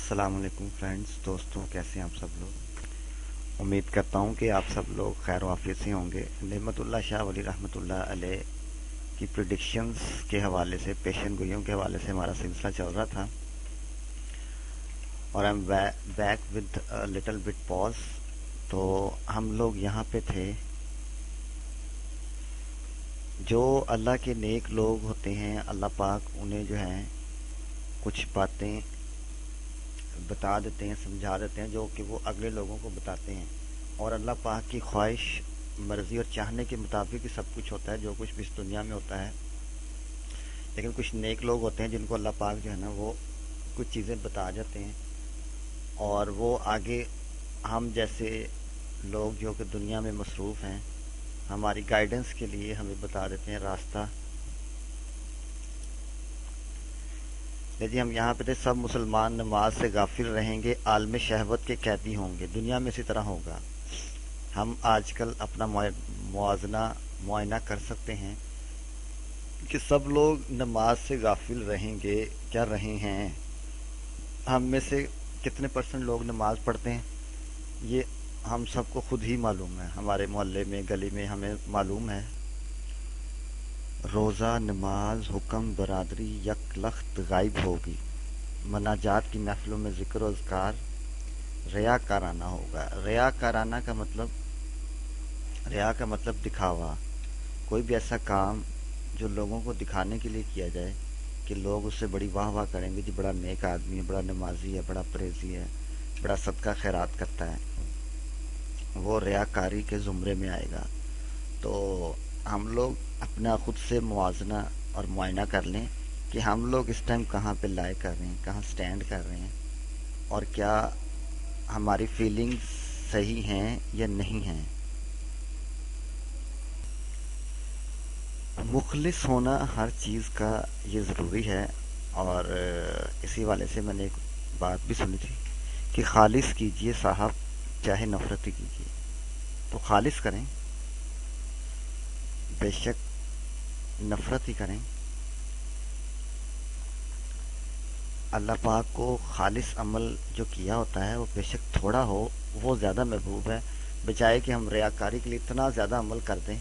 अस्सलाम वालेकुम फ्रेंड्स, दोस्तों, कैसे हैं आप सब लोग। उम्मीद करता हूं कि आप सब लोग खैर वाफियत से होंगे। नेमतुल्लाह शाह वली रहमतुल्लाह अलैह की प्रिडिक्शंस के हवाले से, पेशन गोइयों के हवाले से हमारा सिलसिला चल रहा था और I am back with little bit pause. तो हम लोग यहाँ पे थे, जो अल्लाह के नेक लोग होते हैं, अल्लाह पाक उन्हें जो है कुछ बातें बता देते हैं, समझा देते हैं, जो कि वो अगले लोगों को बताते हैं। और अल्लाह पाक की ख्वाहिश, मर्जी और चाहने के मुताबिक ही सब कुछ होता है, जो कुछ भी इस दुनिया में होता है। लेकिन कुछ नेक लोग होते हैं जिनको अल्लाह पाक जो है ना वो कुछ चीज़ें बता जाते हैं, और वो आगे हम जैसे लोग जो कि दुनिया में मसरूफ़ हैं, हमारी गाइडेंस के लिए हमें बता देते हैं रास्ता। जी, हम यहाँ पे थे। सब मुसलमान नमाज से गाफिल रहेंगे, आलम शहवत के कैदी होंगे। दुनिया में इसी तरह होगा। हम आजकल अपना मुआयना कर सकते हैं कि सब लोग नमाज से गाफिल रहेंगे, क्या रहे हैं। हम में से कितने परसेंट लोग नमाज पढ़ते हैं, ये हम सबको खुद ही मालूम है। हमारे मोहल्ले में, गली में हमें मालूम है। रोज़ा, नमाज, हुक्म, बरादरी यकलख्त गायब होगी। मनाजात की महफिलों में ज़िक्र और अज़कार रियाकाराना होगा। रिया का मतलब दिखावा। कोई भी ऐसा काम जो लोगों को दिखाने के लिए किया जाए कि लोग उससे बड़ी वाह वाह करेंगे, जी बड़ा नेक आदमी है, बड़ा नमाजी है, बड़ा परहेज़ी है, बड़ा सदका खैरात करता है, वो रियाकारी के ज़ुमरे में आएगा। तो हम लोग अपना खुद से मुआजना और मुआयना कर लें कि हम लोग इस टाइम कहाँ पे लाई कर रहे हैं, कहाँ स्टैंड कर रहे हैं, और क्या हमारी फीलिंग्स सही हैं या नहीं हैं। मुखलिस होना हर चीज़ का ये ज़रूरी है। और इसी वाले से मैंने एक बात भी सुनी थी कि खालिस कीजिए साहब, चाहे नफ़रत ही कीजिए। तो खालिस करें, बेशक नफ़रत ही करें। अल्लाह पाक को खालिस अमल जो किया होता है वो बेशक थोड़ा हो, वो ज़्यादा महबूब है, बजाय कि हम रियाकारी के लिए इतना ज़्यादा अमल कर दें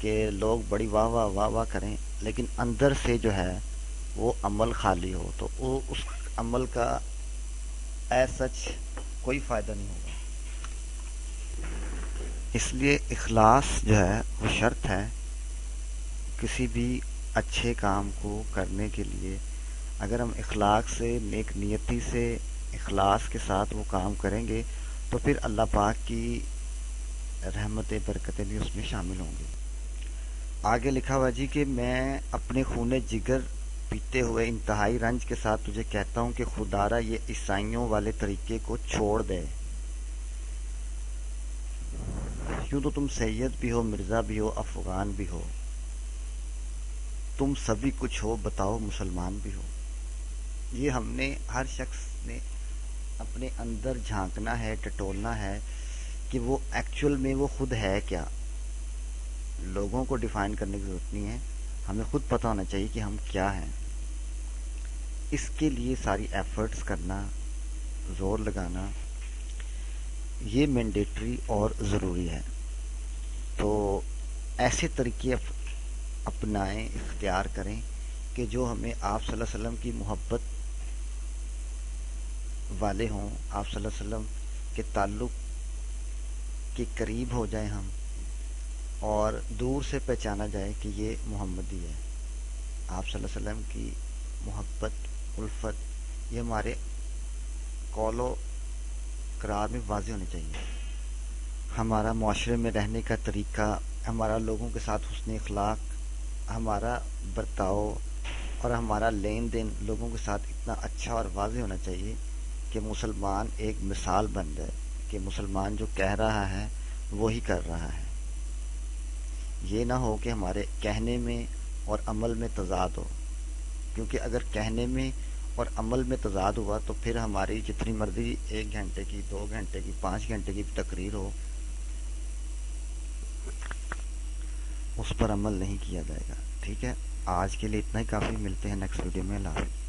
कि लोग बड़ी वाह वाह वाह वाह करें, लेकिन अंदर से जो है वो अमल खाली हो, तो वो उस अमल का एज सच कोई फ़ायदा नहीं होगा। इसलिए इखलास जो है वो शर्त है किसी भी अच्छे काम को करने के लिए। अगर हम इखलाक से, नेक नियति से, इखलास के साथ वो काम करेंगे तो फिर अल्लाह पाक की रहमतें, बरकतें भी उसमें शामिल होंगी। आगे लिखा हुआ जी कि मैं अपने खूने जिगर पीते हुए इंतहाई रंज के साथ तुझे कहता हूँ कि खुदारा ये ईसाइयों वाले तरीके को छोड़ दे। यूं तो तुम सैयद भी हो, मिर्ज़ा भी हो, अफगान भी हो, तुम सभी कुछ हो, बताओ मुसलमान भी हो। ये हमने, हर शख्स ने अपने अंदर झांकना है, टटोलना है कि वो एक्चुअल में वो खुद है क्या। लोगों को डिफाइन करने की जरूरत नहीं है, हमें खुद पता होना चाहिए कि हम क्या हैं। इसके लिए सारी एफर्ट्स करना, जोर लगाना, ये मैंडेटरी और ज़रूरी है। तो ऐसे तरीके अपनाएं, इख्तियार करें कि जो हमें आप सल्लल्लाहु अलैहि वसल्लम की मोहब्बत वाले हों, आप सल्लल्लाहु अलैहि वसल्लम के ताल्लुक़ के करीब हो जाए हम, और दूर से पहचाना जाए कि ये मोहम्मदी है। आप सल्लल्लाहु अलैहि वसल्लम की मोहब्बत, उल्फत, ये हमारे कौलो करार में वाज़ेह होनी चाहिए। हमारा मुआशरे में रहने का तरीका, हमारा लोगों के साथ हुस्न अखलाक, हमारा बर्ताव और हमारा लेन देन लोगों के साथ इतना अच्छा और वाज़ेह होना चाहिए कि मुसलमान एक मिसाल बन जाए कि मुसलमान जो कह रहा है वो ही कर रहा है। ये ना हो कि हमारे कहने में और अमल में तज़ाद हो, क्योंकि अगर कहने में और अमल में तज़ाद हुआ तो फिर हमारी जितनी मर्जी 1 घंटे की, 2 घंटे की, 5 घंटे की तकरीर हो, उस पर अमल नहीं किया जाएगा। ठीक है, आज के लिए इतना ही काफ़ी। मिलते हैं नेक्स्ट वीडियो में। अल्लाह हाफ़िज़।